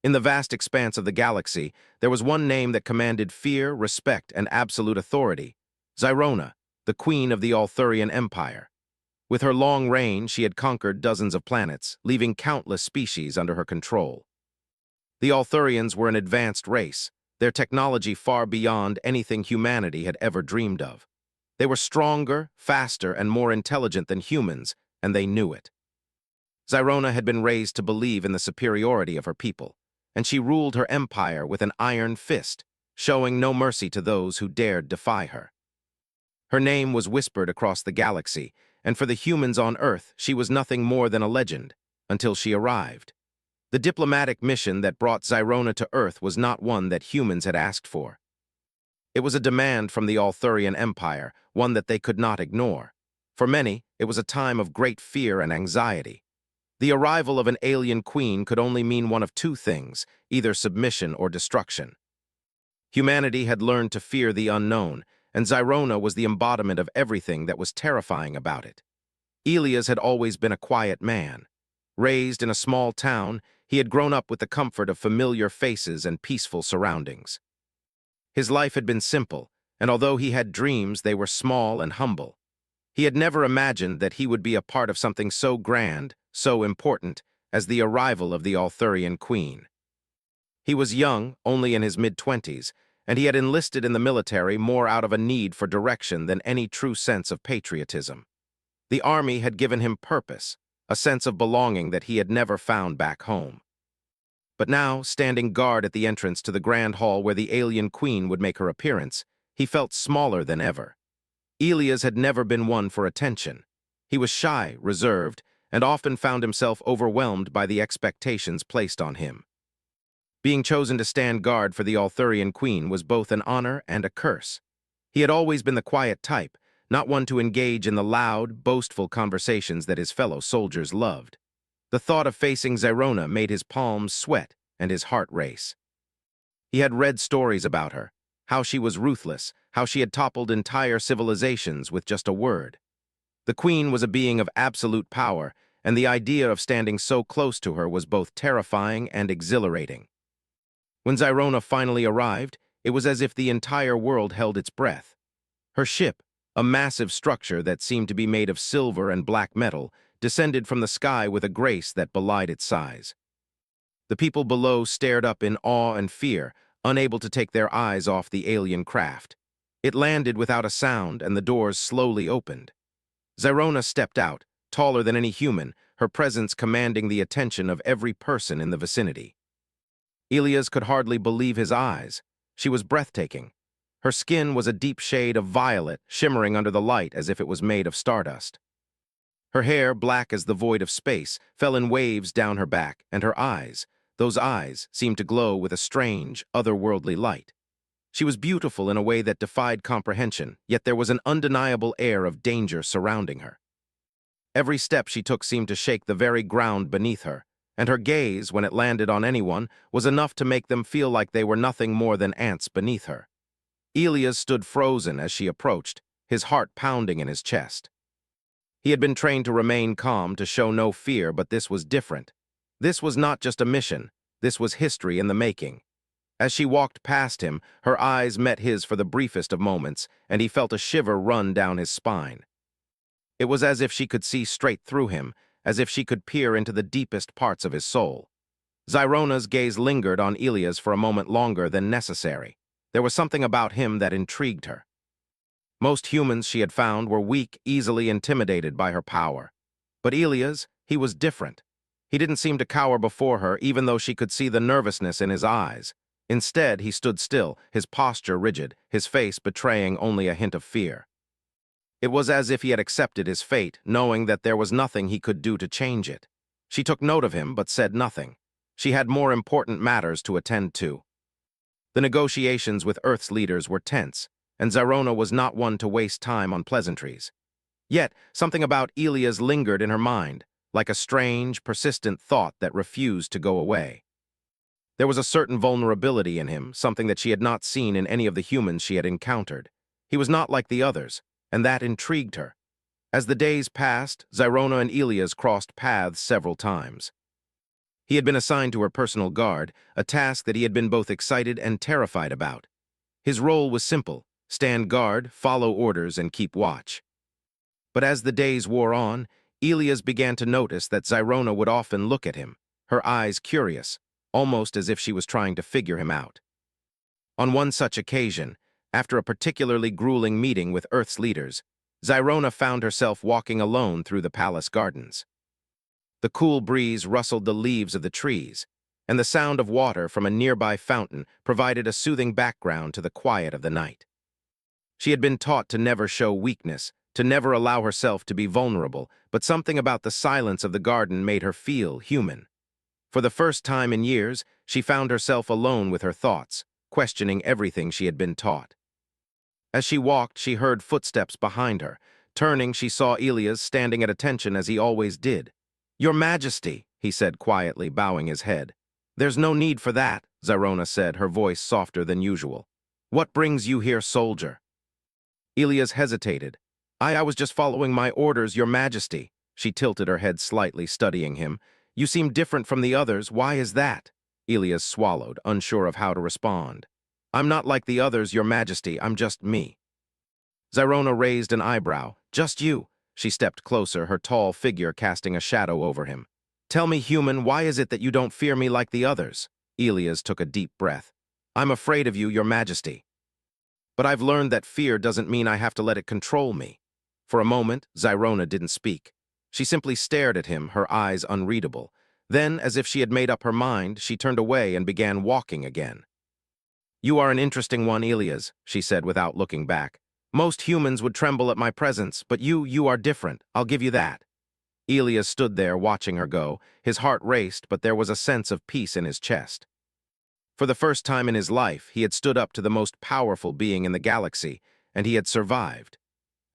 In the vast expanse of the galaxy, there was one name that commanded fear, respect, and absolute authority: Zyrona, the queen of the Arthurian Empire. With her long reign, she had conquered dozens of planets, leaving countless species under her control. The Arthurians were an advanced race, their technology far beyond anything humanity had ever dreamed of. They were stronger, faster, and more intelligent than humans, and they knew it. Zyrona had been raised to believe in the superiority of her people, and she ruled her empire with an iron fist, showing no mercy to those who dared defy her. Her name was whispered across the galaxy, and for the humans on Earth, she was nothing more than a legend, until she arrived. The diplomatic mission that brought Zyrona to Earth was not one that humans had asked for. It was a demand from the Arthurian Empire, one that they could not ignore. For many, it was a time of great fear and anxiety. The arrival of an alien queen could only mean one of two things: either submission or destruction. Humanity had learned to fear the unknown, and Zyrona was the embodiment of everything that was terrifying about it. Elas had always been a quiet man. Raised in a small town, he had grown up with the comfort of familiar faces and peaceful surroundings. His life had been simple, and although he had dreams, they were small and humble. He had never imagined that he would be a part of something so grand, so important, as the arrival of the Arthurian queen. He was young, only in his mid-20s, and he had enlisted in the military more out of a need for direction than any true sense of patriotism. The army had given him purpose, a sense of belonging that he had never found back home. But now, standing guard at the entrance to the grand hall where the alien queen would make her appearance, he felt smaller than ever. Elas had never been one for attention. He was shy, reserved, and often found himself overwhelmed by the expectations placed on him. Being chosen to stand guard for the Arthurian queen was both an honor and a curse. He had always been the quiet type, not one to engage in the loud, boastful conversations that his fellow soldiers loved. The thought of facing Zyrona made his palms sweat and his heart race. He had read stories about her, how she was ruthless, how she had toppled entire civilizations with just a word. The queen was a being of absolute power, and the idea of standing so close to her was both terrifying and exhilarating. When Zyrona finally arrived, it was as if the entire world held its breath. Her ship, a massive structure that seemed to be made of silver and black metal, descended from the sky with a grace that belied its size. The people below stared up in awe and fear, unable to take their eyes off the alien craft. It landed without a sound, and the doors slowly opened. Zyrona stepped out, taller than any human, her presence commanding the attention of every person in the vicinity. Elas could hardly believe his eyes. She was breathtaking. Her skin was a deep shade of violet, shimmering under the light as if it was made of stardust. Her hair, black as the void of space, fell in waves down her back, and her eyes, those eyes, seemed to glow with a strange, otherworldly light. She was beautiful in a way that defied comprehension, yet there was an undeniable air of danger surrounding her. Every step she took seemed to shake the very ground beneath her, and her gaze, when it landed on anyone, was enough to make them feel like they were nothing more than ants beneath her. Elas stood frozen as she approached, his heart pounding in his chest. He had been trained to remain calm, to show no fear, but this was different. This was not just a mission, this was history in the making. As she walked past him, her eyes met his for the briefest of moments, and he felt a shiver run down his spine. It was as if she could see straight through him, as if she could peer into the deepest parts of his soul. Zyrona's gaze lingered on Elas for a moment longer than necessary. There was something about him that intrigued her. Most humans, she had found, were weak, easily intimidated by her power. But Elas, he was different. He didn't seem to cower before her, even though she could see the nervousness in his eyes. Instead, he stood still, his posture rigid, his face betraying only a hint of fear. It was as if he had accepted his fate, knowing that there was nothing he could do to change it. She took note of him, but said nothing. She had more important matters to attend to. The negotiations with Earth's leaders were tense, and Zyrona was not one to waste time on pleasantries. Yet, something about Elas lingered in her mind, like a strange, persistent thought that refused to go away. There was a certain vulnerability in him, something that she had not seen in any of the humans she had encountered. He was not like the others, and that intrigued her. As the days passed, Zyrona and Elas crossed paths several times. He had been assigned to her personal guard, a task that he had been both excited and terrified about. His role was simple: stand guard, follow orders, and keep watch. But as the days wore on, Elas began to notice that Zyrona would often look at him, her eyes curious, almost as if she was trying to figure him out. On one such occasion, after a particularly grueling meeting with Earth's leaders, Zyrona found herself walking alone through the palace gardens. The cool breeze rustled the leaves of the trees, and the sound of water from a nearby fountain provided a soothing background to the quiet of the night. She had been taught to never show weakness, to never allow herself to be vulnerable, but something about the silence of the garden made her feel human. For the first time in years, she found herself alone with her thoughts, questioning everything she had been taught. As she walked, she heard footsteps behind her. Turning, she saw Elas standing at attention as he always did. "Your Majesty," he said quietly, bowing his head. "There's no need for that," Zyrona said, her voice softer than usual. "What brings you here, soldier?" Elas hesitated. I was just following my orders, Your Majesty." She tilted her head slightly, studying him. "You seem different from the others. Why is that?" Elas swallowed, unsure of how to respond. "I'm not like the others, Your Majesty. I'm just me." Zyrona raised an eyebrow. "Just you." She stepped closer, her tall figure casting a shadow over him. "Tell me, human, why is it that you don't fear me like the others?" Elas took a deep breath. "I'm afraid of you, Your Majesty. But I've learned that fear doesn't mean I have to let it control me." For a moment, Zyrona didn't speak. She simply stared at him, her eyes unreadable. Then, as if she had made up her mind, she turned away and began walking again. "You are an interesting one, Elas," she said without looking back. "Most humans would tremble at my presence, but you are different. I'll give you that." Elas stood there watching her go. His heart raced, but there was a sense of peace in his chest. For the first time in his life, he had stood up to the most powerful being in the galaxy, and he had survived.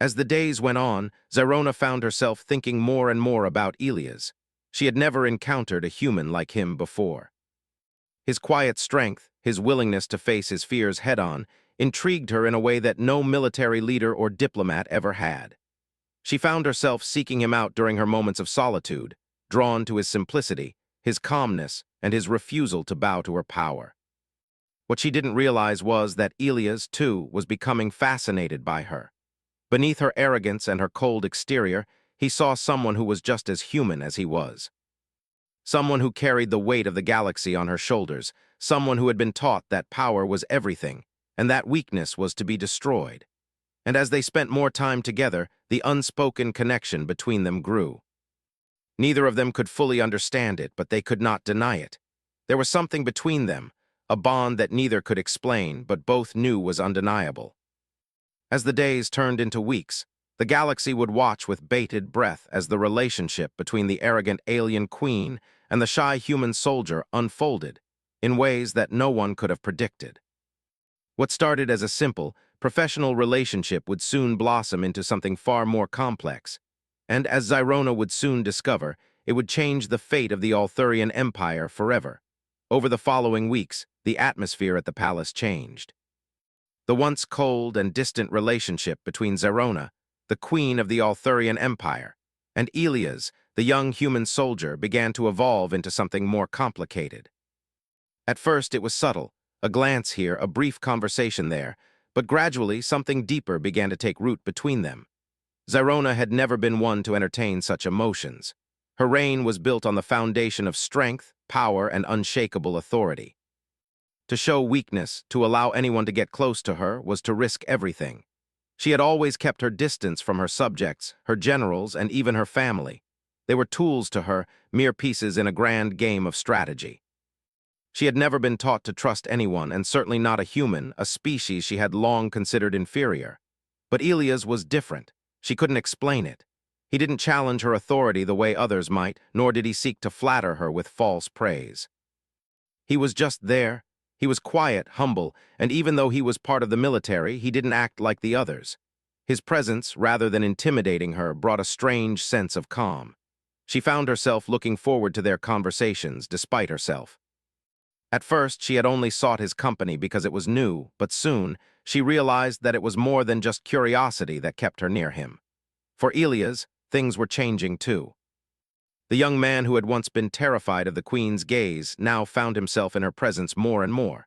As the days went on, Zyrona found herself thinking more and more about Elas. She had never encountered a human like him before. His quiet strength, his willingness to face his fears head-on, intrigued her in a way that no military leader or diplomat ever had. She found herself seeking him out during her moments of solitude, drawn to his simplicity, his calmness, and his refusal to bow to her power. What she didn't realize was that Elas, too, was becoming fascinated by her. Beneath her arrogance and her cold exterior, he saw someone who was just as human as he was. Someone who carried the weight of the galaxy on her shoulders, someone who had been taught that power was everything, and that weakness was to be destroyed. And as they spent more time together, the unspoken connection between them grew. Neither of them could fully understand it, but they could not deny it. There was something between them, a bond that neither could explain, but both knew was undeniable. As the days turned into weeks, the galaxy would watch with bated breath as the relationship between the arrogant alien queen and the shy human soldier unfolded in ways that no one could have predicted. What started as a simple, professional relationship would soon blossom into something far more complex, and as Zyrona would soon discover, it would change the fate of the Arthurian Empire forever. Over the following weeks, the atmosphere at the palace changed. The once cold and distant relationship between Zyrona, the queen of the Arthurian Empire, and Elas, the young human soldier, began to evolve into something more complicated. At first it was subtle, a glance here, a brief conversation there, but gradually something deeper began to take root between them. Zyrona had never been one to entertain such emotions. Her reign was built on the foundation of strength, power, and unshakable authority. To show weakness, to allow anyone to get close to her, was to risk everything. She had always kept her distance from her subjects, her generals, and even her family. They were tools to her, mere pieces in a grand game of strategy. She had never been taught to trust anyone, and certainly not a human, a species she had long considered inferior. But Elas was different. She couldn't explain it. He didn't challenge her authority the way others might, nor did he seek to flatter her with false praise. He was just there. He was quiet, humble, and even though he was part of the military, he didn't act like the others. His presence, rather than intimidating her, brought a strange sense of calm. She found herself looking forward to their conversations, despite herself. At first, she had only sought his company because it was new, but soon, she realized that it was more than just curiosity that kept her near him. For Elas, things were changing too. The young man who had once been terrified of the queen's gaze now found himself in her presence more and more.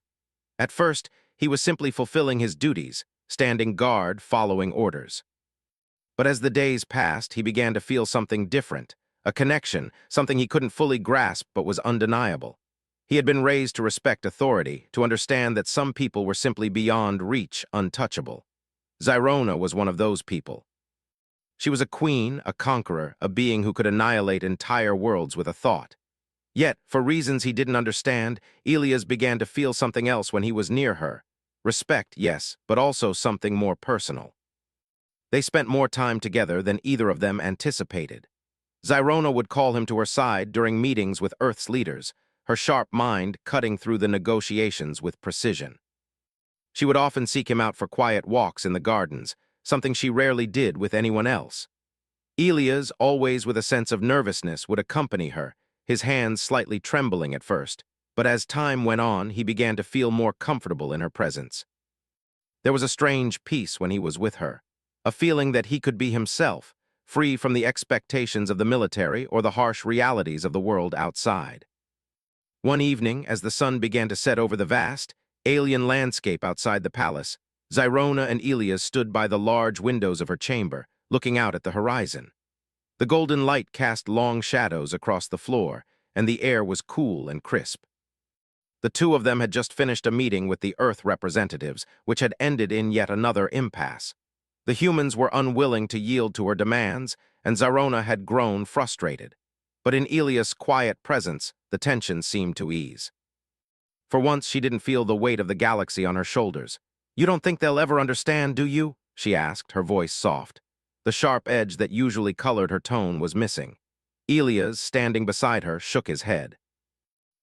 At first, he was simply fulfilling his duties, standing guard, following orders. But as the days passed, he began to feel something different, a connection, something he couldn't fully grasp but was undeniable. He had been raised to respect authority, to understand that some people were simply beyond reach, untouchable. Zyrona was one of those people. She was a queen, a conqueror, a being who could annihilate entire worlds with a thought. Yet, for reasons he didn't understand, Elas began to feel something else when he was near her. Respect, yes, but also something more personal. They spent more time together than either of them anticipated. Zyrona would call him to her side during meetings with Earth's leaders, her sharp mind cutting through the negotiations with precision. She would often seek him out for quiet walks in the gardens, something she rarely did with anyone else. Elas, always with a sense of nervousness, would accompany her, his hands slightly trembling at first, but as time went on, he began to feel more comfortable in her presence. There was a strange peace when he was with her, a feeling that he could be himself, free from the expectations of the military or the harsh realities of the world outside. One evening, as the sun began to set over the vast, alien landscape outside the palace, Zyrona and Elas stood by the large windows of her chamber, looking out at the horizon. The golden light cast long shadows across the floor, and the air was cool and crisp. The two of them had just finished a meeting with the Earth representatives, which had ended in yet another impasse. The humans were unwilling to yield to her demands, and Zyrona had grown frustrated. But in Elas' quiet presence, the tension seemed to ease. For once, she didn't feel the weight of the galaxy on her shoulders. "You don't think they'll ever understand, do you?" she asked, her voice soft. The sharp edge that usually colored her tone was missing. Elas, standing beside her, shook his head.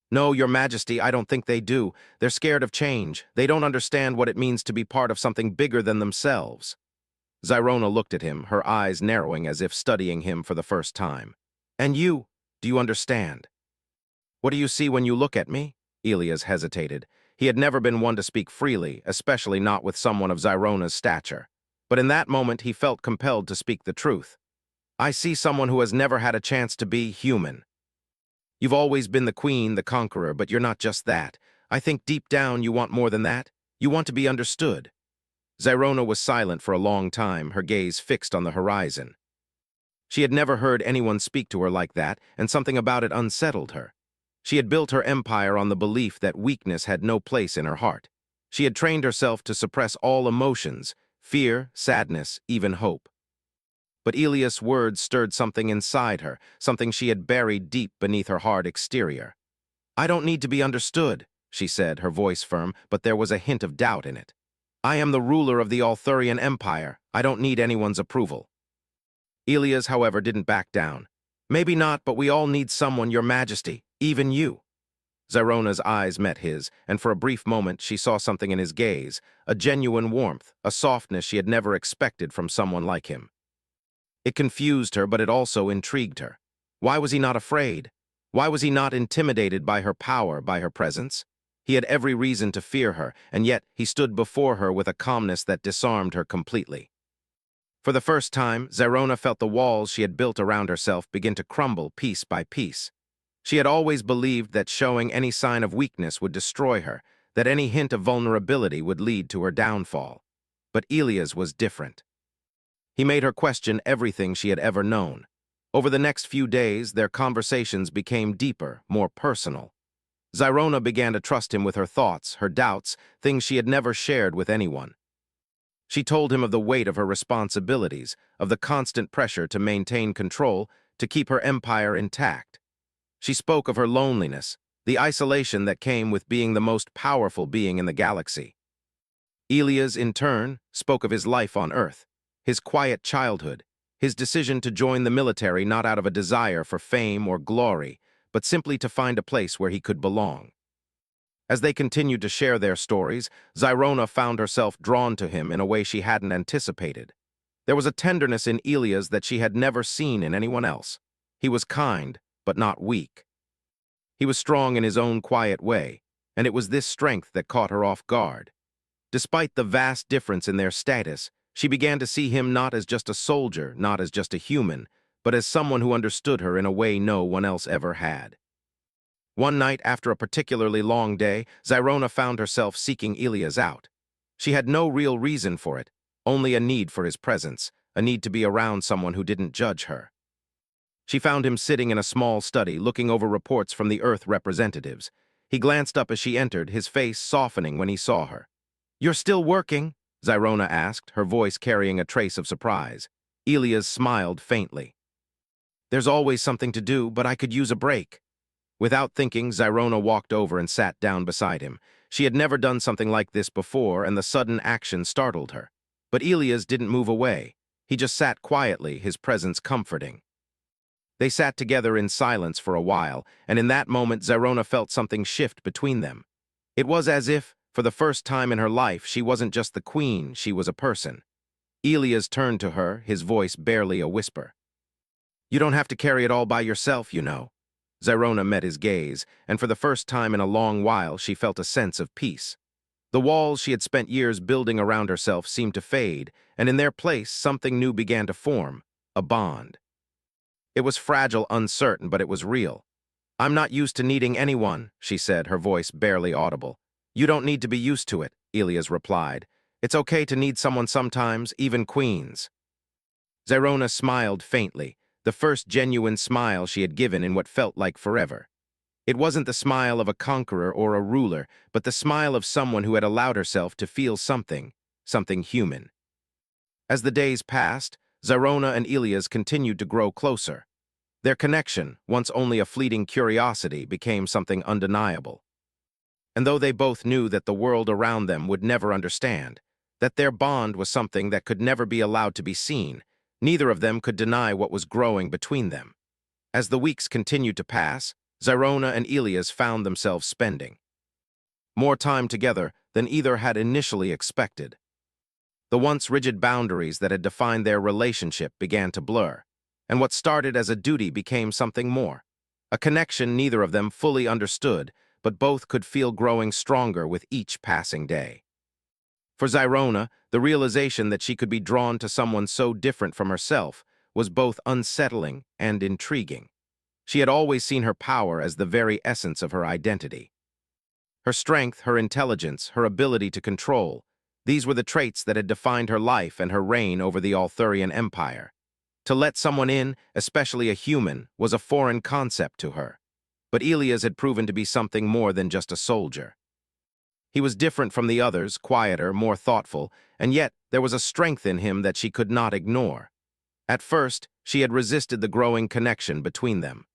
"No, Your Majesty, I don't think they do. They're scared of change. They don't understand what it means to be part of something bigger than themselves." Zyrona looked at him, her eyes narrowing as if studying him for the first time. "And you, do you understand?" "What do you see when you look at me?" Elas hesitated. He had never been one to speak freely, especially not with someone of Zyrona's stature. But in that moment, he felt compelled to speak the truth. "I see someone who has never had a chance to be human. You've always been the queen, the conqueror, but you're not just that. I think deep down you want more than that. You want to be understood." Zyrona was silent for a long time, her gaze fixed on the horizon. She had never heard anyone speak to her like that, and something about it unsettled her. She had built her empire on the belief that weakness had no place in her heart. She had trained herself to suppress all emotions, fear, sadness, even hope. But Elas' words stirred something inside her, something she had buried deep beneath her hard exterior. "I don't need to be understood," she said, her voice firm, but there was a hint of doubt in it. "I am the ruler of the Arthurian Empire. I don't need anyone's approval." Elas, however, didn't back down. "Maybe not, but we all need someone, Your Majesty, even you." Zyrona's eyes met his, and for a brief moment she saw something in his gaze, a genuine warmth, a softness she had never expected from someone like him. It confused her, but it also intrigued her. Why was he not afraid? Why was he not intimidated by her power, by her presence? He had every reason to fear her, and yet he stood before her with a calmness that disarmed her completely. For the first time, Zyrona felt the walls she had built around herself begin to crumble piece by piece. She had always believed that showing any sign of weakness would destroy her, that any hint of vulnerability would lead to her downfall. But Elas was different. He made her question everything she had ever known. Over the next few days, their conversations became deeper, more personal. Zyrona began to trust him with her thoughts, her doubts, things she had never shared with anyone. She told him of the weight of her responsibilities, of the constant pressure to maintain control, to keep her empire intact. She spoke of her loneliness, the isolation that came with being the most powerful being in the galaxy. Elas, in turn, spoke of his life on Earth, his quiet childhood, his decision to join the military not out of a desire for fame or glory, but simply to find a place where he could belong. As they continued to share their stories, Zyrona found herself drawn to him in a way she hadn't anticipated. There was a tenderness in Elas that she had never seen in anyone else. He was kind, but not weak. He was strong in his own quiet way, and it was this strength that caught her off guard. Despite the vast difference in their status, she began to see him not as just a soldier, not as just a human, but as someone who understood her in a way no one else ever had. One night, after a particularly long day, Zyrona found herself seeking Elas out. She had no real reason for it, only a need for his presence, a need to be around someone who didn't judge her. She found him sitting in a small study, looking over reports from the Earth representatives. He glanced up as she entered, his face softening when he saw her. "You're still working?" Zyrona asked, her voice carrying a trace of surprise. Elas smiled faintly. "There's always something to do, but I could use a break." Without thinking, Zyrona walked over and sat down beside him. She had never done something like this before, and the sudden action startled her. But Elas didn't move away. He just sat quietly, his presence comforting. They sat together in silence for a while, and in that moment Zyrona felt something shift between them. It was as if, for the first time in her life, she wasn't just the queen, she was a person. Elas turned to her, his voice barely a whisper. "You don't have to carry it all by yourself, you know." Zyrona met his gaze, and for the first time in a long while she felt a sense of peace. The walls she had spent years building around herself seemed to fade, and in their place something new began to form, a bond. It was fragile, uncertain, but it was real. "I'm not used to needing anyone," she said, her voice barely audible. "You don't need to be used to it," Elas replied. "It's okay to need someone sometimes, even queens." Zyrona smiled faintly, the first genuine smile she had given in what felt like forever. It wasn't the smile of a conqueror or a ruler, but the smile of someone who had allowed herself to feel something human. As the days passed, Zyrona and Elas continued to grow closer. Their connection, once only a fleeting curiosity, became something undeniable. And though they both knew that the world around them would never understand, that their bond was something that could never be allowed to be seen, neither of them could deny what was growing between them. As the weeks continued to pass, Zyrona and Elas found themselves spending more time together than either had initially expected. The once rigid boundaries that had defined their relationship began to blur, and what started as a duty became something more. A connection neither of them fully understood, but both could feel growing stronger with each passing day. For Zyrona, the realization that she could be drawn to someone so different from herself was both unsettling and intriguing. She had always seen her power as the very essence of her identity. Her strength, her intelligence, her ability to control, these were the traits that had defined her life and her reign over the Arthurian Empire. To let someone in, especially a human, was a foreign concept to her. But Elas had proven to be something more than just a soldier. He was different from the others, quieter, more thoughtful, and yet there was a strength in him that she could not ignore. At first, she had resisted the growing connection between them.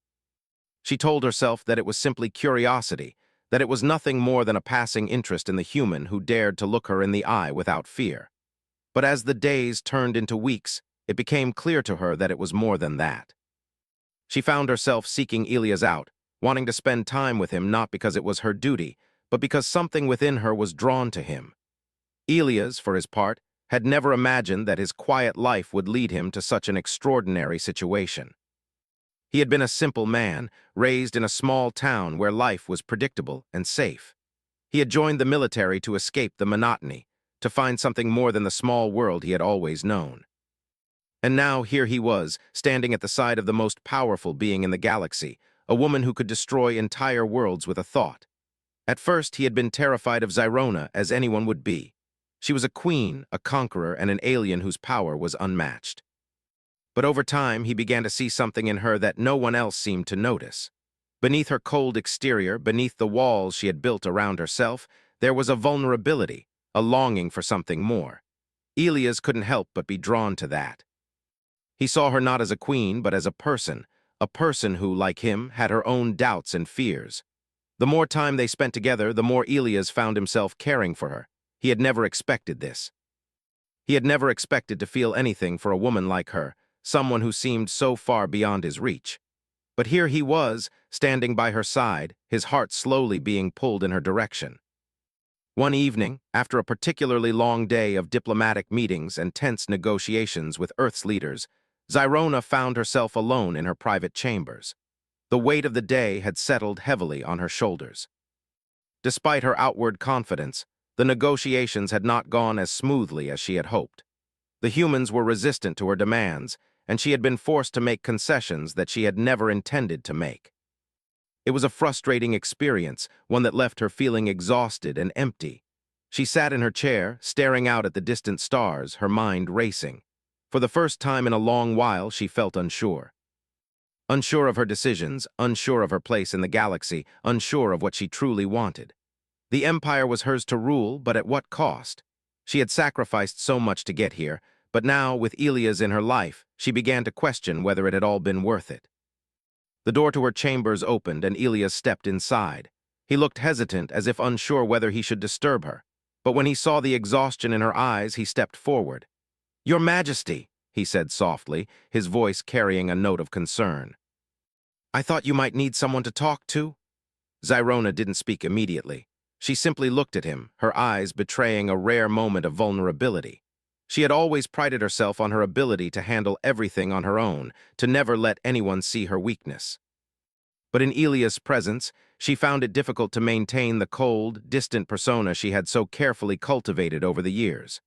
She told herself that it was simply curiosity, that it was nothing more than a passing interest in the human who dared to look her in the eye without fear. But as the days turned into weeks, it became clear to her that it was more than that. She found herself seeking Elas out, wanting to spend time with him not because it was her duty, but because something within her was drawn to him. Elas, for his part, had never imagined that his quiet life would lead him to such an extraordinary situation. He had been a simple man, raised in a small town where life was predictable and safe. He had joined the military to escape the monotony, to find something more than the small world he had always known. And now here he was, standing at the side of the most powerful being in the galaxy, a woman who could destroy entire worlds with a thought. At first, he had been terrified of Zyrona, as anyone would be. She was a queen, a conqueror, and an alien whose power was unmatched. But over time, he began to see something in her that no one else seemed to notice. Beneath her cold exterior, beneath the walls she had built around herself, there was a vulnerability, a longing for something more. Elas couldn't help but be drawn to that. He saw her not as a queen, but as a person who, like him, had her own doubts and fears. The more time they spent together, the more Elas found himself caring for her. He had never expected this. He had never expected to feel anything for a woman like her, someone who seemed so far beyond his reach. But here he was, standing by her side, his heart slowly being pulled in her direction. One evening, after a particularly long day of diplomatic meetings and tense negotiations with Earth's leaders, Zyrona found herself alone in her private chambers. The weight of the day had settled heavily on her shoulders. Despite her outward confidence, the negotiations had not gone as smoothly as she had hoped. The humans were resistant to her demands, and she had been forced to make concessions that she had never intended to make. It was a frustrating experience, one that left her feeling exhausted and empty. She sat in her chair, staring out at the distant stars, her mind racing. For the first time in a long while, she felt unsure. Unsure of her decisions, unsure of her place in the galaxy, unsure of what she truly wanted. The Empire was hers to rule, but at what cost? She had sacrificed so much to get here, but now, with Elas in her life, she began to question whether it had all been worth it. The door to her chambers opened, and Elas stepped inside. He looked hesitant, as if unsure whether he should disturb her. But when he saw the exhaustion in her eyes, he stepped forward. "Your Majesty," he said softly, his voice carrying a note of concern. "I thought you might need someone to talk to?" Zyrona didn't speak immediately. She simply looked at him, her eyes betraying a rare moment of vulnerability. She had always prided herself on her ability to handle everything on her own, to never let anyone see her weakness. But in Elas' presence, she found it difficult to maintain the cold, distant persona she had so carefully cultivated over the years.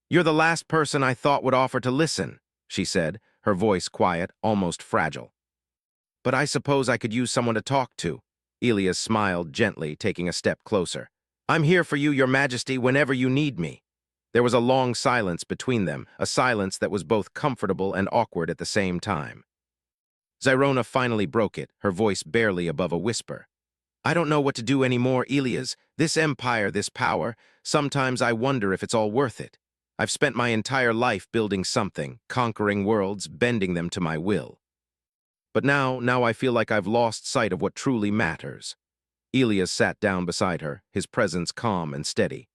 "You're the last person I thought would offer to listen," she said, her voice quiet, almost fragile. "But I suppose I could use someone to talk to." Elas smiled gently, taking a step closer. "I'm here for you, Your Majesty, whenever you need me." There was a long silence between them, a silence that was both comfortable and awkward at the same time. Zyrona finally broke it, her voice barely above a whisper. "I don't know what to do anymore, Elas. This empire, this power, sometimes I wonder if it's all worth it. I've spent my entire life building something, conquering worlds, bending them to my will. But now I feel like I've lost sight of what truly matters." Elas sat down beside her, his presence calm and steady.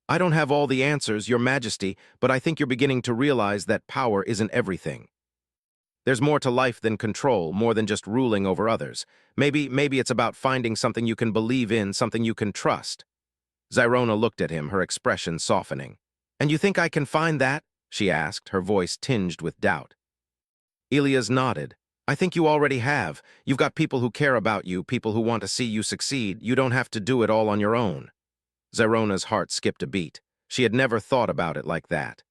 "I don't have all the answers, Your Majesty, but I think you're beginning to realize that power isn't everything. There's more to life than control, more than just ruling over others. Maybe it's about finding something you can believe in, something you can trust." Zyrona looked at him, her expression softening. "And you think I can find that?" she asked, her voice tinged with doubt. Elas nodded. "I think you already have. You've got people who care about you, people who want to see you succeed. You don't have to do it all on your own." Zyrona's heart skipped a beat. She had never thought about it like that.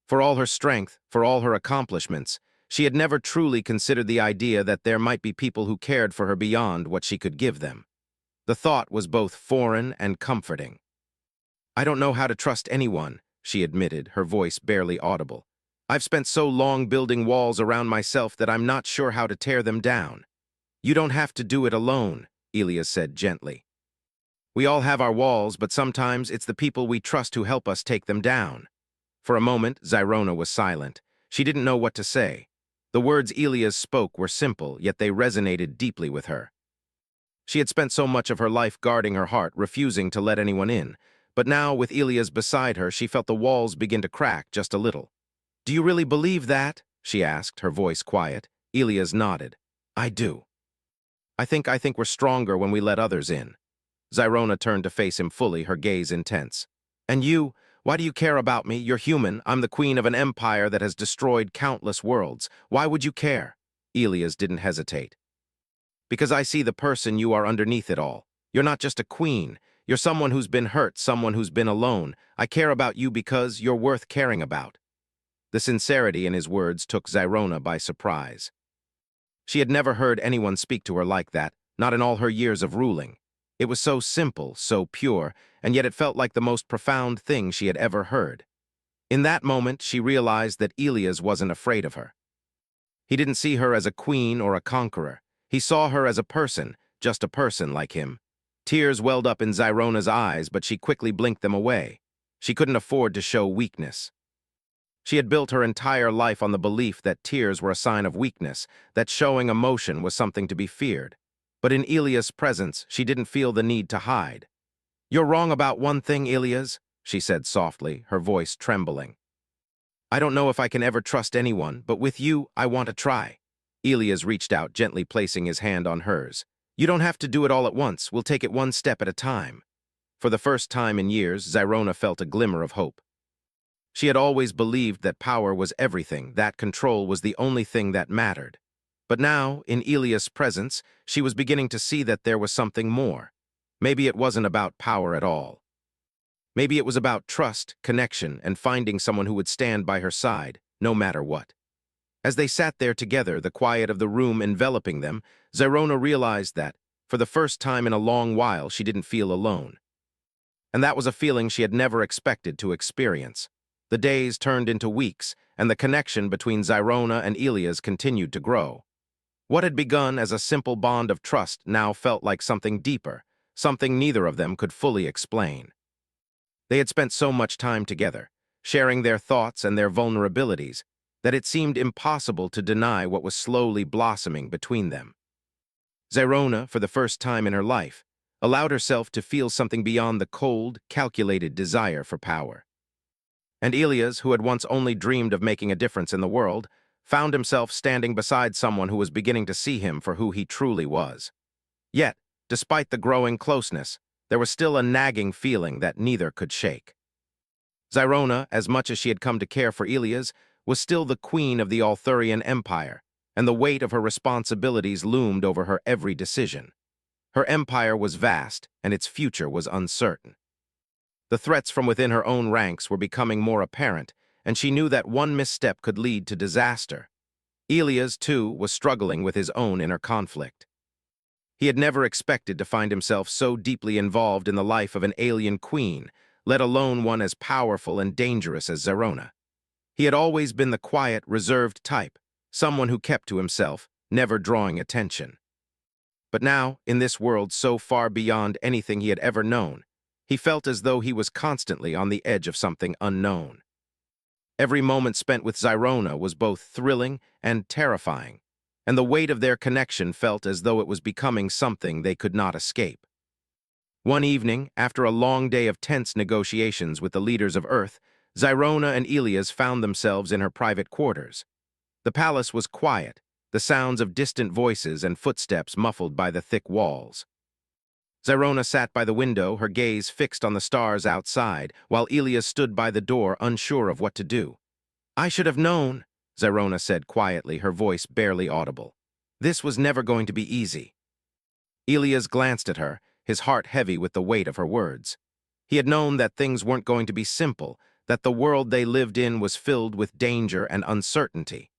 For all her strength, for all her accomplishments, she had never truly considered the idea that there might be people who cared for her beyond what she could give them. The thought was both foreign and comforting. "I don't know how to trust anyone," she admitted, her voice barely audible. "I've spent so long building walls around myself that I'm not sure how to tear them down." "You don't have to do it alone," Elas said gently. "We all have our walls, but sometimes it's the people we trust who help us take them down." For a moment, Zyrona was silent. She didn't know what to say. The words Elas spoke were simple, yet they resonated deeply with her. She had spent so much of her life guarding her heart, refusing to let anyone in. But now, with Elas beside her, she felt the walls begin to crack just a little. "Do you really believe that?" she asked, her voice quiet. Elas nodded. "I do. I think we're stronger when we let others in." Zyrona turned to face him fully, her gaze intense. "And you? Why do you care about me? You're human. I'm the queen of an empire that has destroyed countless worlds. Why would you care?" Elas didn't hesitate. "Because I see the person you are underneath it all. You're not just a queen. You're someone who's been hurt, someone who's been alone. I care about you because you're worth caring about." The sincerity in his words took Zyrona by surprise. She had never heard anyone speak to her like that, not in all her years of ruling. It was so simple, so pure, and yet it felt like the most profound thing she had ever heard. In that moment, she realized that Elas wasn't afraid of her. He didn't see her as a queen or a conqueror. He saw her as a person, just a person like him. Tears welled up in Zyrona's eyes, but she quickly blinked them away. She couldn't afford to show weakness. She had built her entire life on the belief that tears were a sign of weakness, that showing emotion was something to be feared. But in Elas' presence, she didn't feel the need to hide. "You're wrong about one thing, Elas," she said softly, her voice trembling. "I don't know if I can ever trust anyone, but with you, I want to try." Elas reached out, gently placing his hand on hers. "You don't have to do it all at once. We'll take it one step at a time." For the first time in years, Zyrona felt a glimmer of hope. She had always believed that power was everything, that control was the only thing that mattered. But now, in Elas' presence, she was beginning to see that there was something more. Maybe it wasn't about power at all. Maybe it was about trust, connection, and finding someone who would stand by her side, no matter what. As they sat there together, the quiet of the room enveloping them, Zyrona realized that, for the first time in a long while, she didn't feel alone. And that was a feeling she had never expected to experience. The days turned into weeks, and the connection between Zyrona and Elas continued to grow. What had begun as a simple bond of trust now felt like something deeper, something neither of them could fully explain. They had spent so much time together, sharing their thoughts and their vulnerabilities, that it seemed impossible to deny what was slowly blossoming between them. Zyrona, for the first time in her life, allowed herself to feel something beyond the cold, calculated desire for power. And Elas, who had once only dreamed of making a difference in the world, found himself standing beside someone who was beginning to see him for who he truly was. Yet, despite the growing closeness, there was still a nagging feeling that neither could shake. Zyrona, as much as she had come to care for Elas, was still the queen of the Arthurian Empire, and the weight of her responsibilities loomed over her every decision. Her empire was vast, and its future was uncertain. The threats from within her own ranks were becoming more apparent, and she knew that one misstep could lead to disaster. Elas, too, was struggling with his own inner conflict. He had never expected to find himself so deeply involved in the life of an alien queen, let alone one as powerful and dangerous as Zyrona. He had always been the quiet, reserved type, someone who kept to himself, never drawing attention. But now, in this world so far beyond anything he had ever known, he felt as though he was constantly on the edge of something unknown. Every moment spent with Zyrona was both thrilling and terrifying, and the weight of their connection felt as though it was becoming something they could not escape. One evening, after a long day of tense negotiations with the leaders of Earth, Zyrona and Elas found themselves in her private quarters. The palace was quiet, the sounds of distant voices and footsteps muffled by the thick walls. Zyrona sat by the window, her gaze fixed on the stars outside, while Elas stood by the door, unsure of what to do. "I should have known," Zyrona said quietly, her voice barely audible. "This was never going to be easy." Elas glanced at her, his heart heavy with the weight of her words. He had known that things weren't going to be simple, that the world they lived in was filled with danger and uncertainty.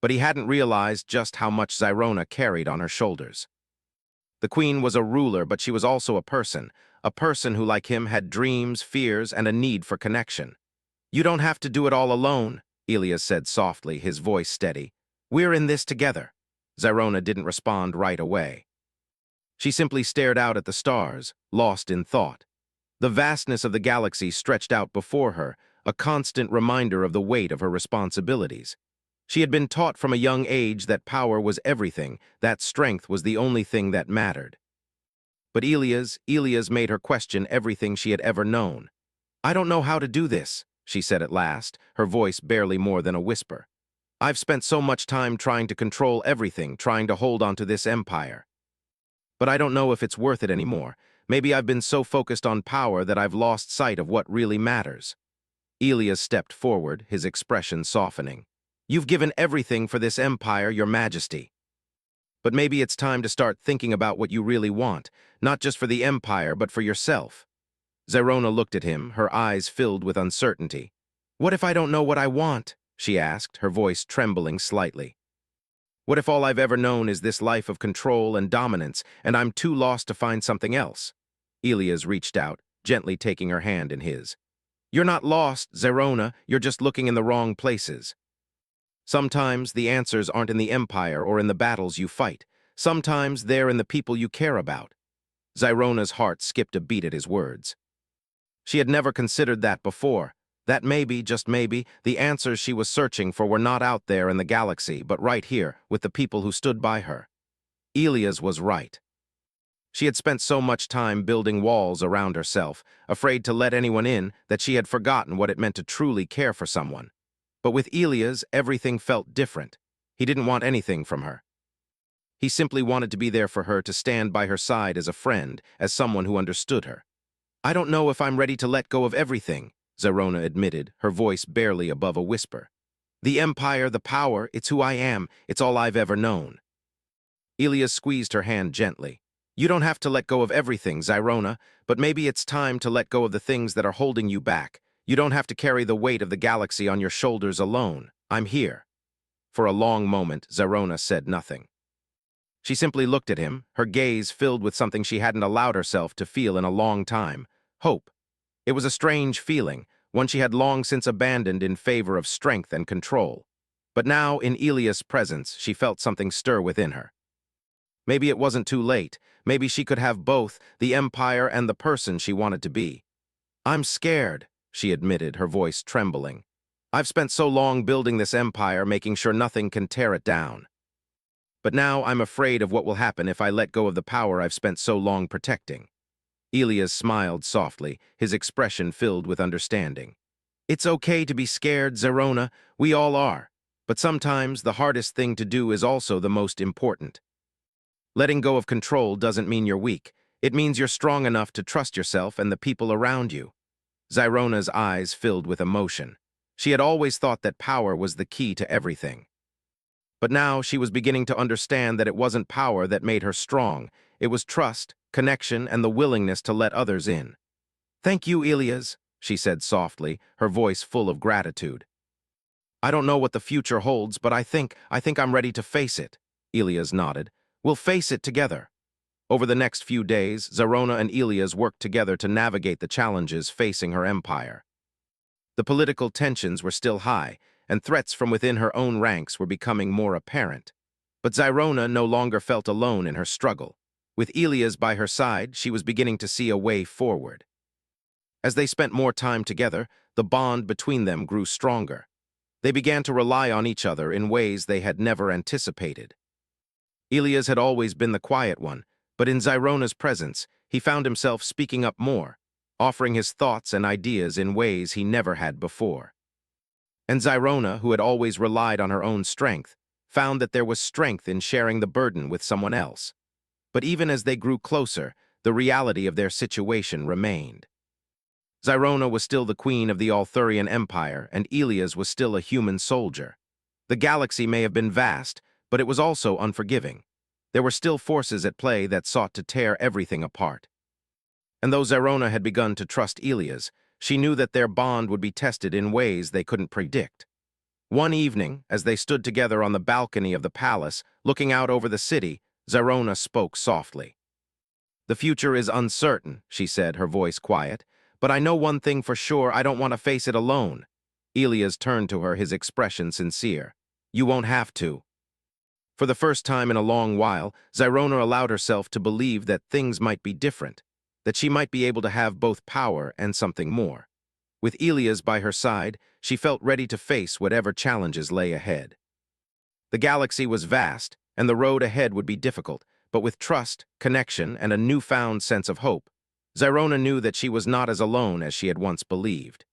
But he hadn't realized just how much Zyrona carried on her shoulders. The queen was a ruler, but she was also a person who, like him, had dreams, fears, and a need for connection. "You don't have to do it all alone," Elas said softly, his voice steady. "We're in this together." Zyrona didn't respond right away. She simply stared out at the stars, lost in thought. The vastness of the galaxy stretched out before her, a constant reminder of the weight of her responsibilities. She had been taught from a young age that power was everything, that strength was the only thing that mattered. But Elas made her question everything she had ever known. "I don't know how to do this," she said at last, her voice barely more than a whisper. "I've spent so much time trying to control everything, trying to hold on to this empire. But I don't know if it's worth it anymore. Maybe I've been so focused on power that I've lost sight of what really matters." Elas stepped forward, his expression softening. "You've given everything for this empire, Your Majesty. But maybe it's time to start thinking about what you really want, not just for the empire, but for yourself." Zyrona looked at him, her eyes filled with uncertainty. "What if I don't know what I want?" she asked, her voice trembling slightly. "What if all I've ever known is this life of control and dominance, and I'm too lost to find something else?" Elas reached out, gently taking her hand in his. "You're not lost, Zyrona, you're just looking in the wrong places. Sometimes the answers aren't in the empire or in the battles you fight. Sometimes they're in the people you care about." Zyrona's heart skipped a beat at his words. She had never considered that before, that maybe, just maybe, the answers she was searching for were not out there in the galaxy, but right here, with the people who stood by her. Elas was right. She had spent so much time building walls around herself, afraid to let anyone in, that she had forgotten what it meant to truly care for someone. But with Elas, everything felt different. He didn't want anything from her. He simply wanted to be there for her, to stand by her side as a friend, as someone who understood her. "I don't know if I'm ready to let go of everything," Zyrona admitted, her voice barely above a whisper. "The empire, the power, it's who I am, it's all I've ever known." Elas squeezed her hand gently. "You don't have to let go of everything, Zyrona, but maybe it's time to let go of the things that are holding you back. You don't have to carry the weight of the galaxy on your shoulders alone. I'm here." For a long moment, Zerona said nothing. She simply looked at him, her gaze filled with something she hadn't allowed herself to feel in a long time: hope. It was a strange feeling, one she had long since abandoned in favor of strength and control. But now, in Elias' presence, she felt something stir within her. Maybe it wasn't too late. Maybe she could have both, the empire and the person she wanted to be. "I'm scared," she admitted, her voice trembling. "I've spent so long building this empire, making sure nothing can tear it down. But now I'm afraid of what will happen if I let go of the power I've spent so long protecting." Elias smiled softly, his expression filled with understanding. "It's okay to be scared, Zerona. We all are. But sometimes the hardest thing to do is also the most important. Letting go of control doesn't mean you're weak. It means you're strong enough to trust yourself and the people around you." Zyrona's eyes filled with emotion. She had always thought that power was the key to everything. But now she was beginning to understand that it wasn't power that made her strong. It was trust, connection, and the willingness to let others in. "Thank you, Elias," she said softly, her voice full of gratitude. "I don't know what the future holds, but I think I'm ready to face it." Elias nodded. "We'll face it together." Over the next few days, Zerona and Elias worked together to navigate the challenges facing her empire. The political tensions were still high, and threats from within her own ranks were becoming more apparent. But Zerona no longer felt alone in her struggle. With Elias by her side, she was beginning to see a way forward. As they spent more time together, the bond between them grew stronger. They began to rely on each other in ways they had never anticipated. Elias had always been the quiet one, but in Zyrona's presence, he found himself speaking up more, offering his thoughts and ideas in ways he never had before. And Zyrona, who had always relied on her own strength, found that there was strength in sharing the burden with someone else. But even as they grew closer, the reality of their situation remained. Zyrona was still the queen of the Arthurian Empire, and Elias was still a human soldier. The galaxy may have been vast, but it was also unforgiving. There were still forces at play that sought to tear everything apart. And though Zerona had begun to trust Elias, she knew that their bond would be tested in ways they couldn't predict. One evening, as they stood together on the balcony of the palace, looking out over the city, Zerona spoke softly. "The future is uncertain," she said, her voice quiet, "but I know one thing for sure: I don't want to face it alone." Elias turned to her, his expression sincere. "You won't have to." For the first time in a long while, Zerona allowed herself to believe that things might be different, that she might be able to have both power and something more. With Elias by her side, she felt ready to face whatever challenges lay ahead. The galaxy was vast, and the road ahead would be difficult, but with trust, connection, and a newfound sense of hope, Zerona knew that she was not as alone as she had once believed.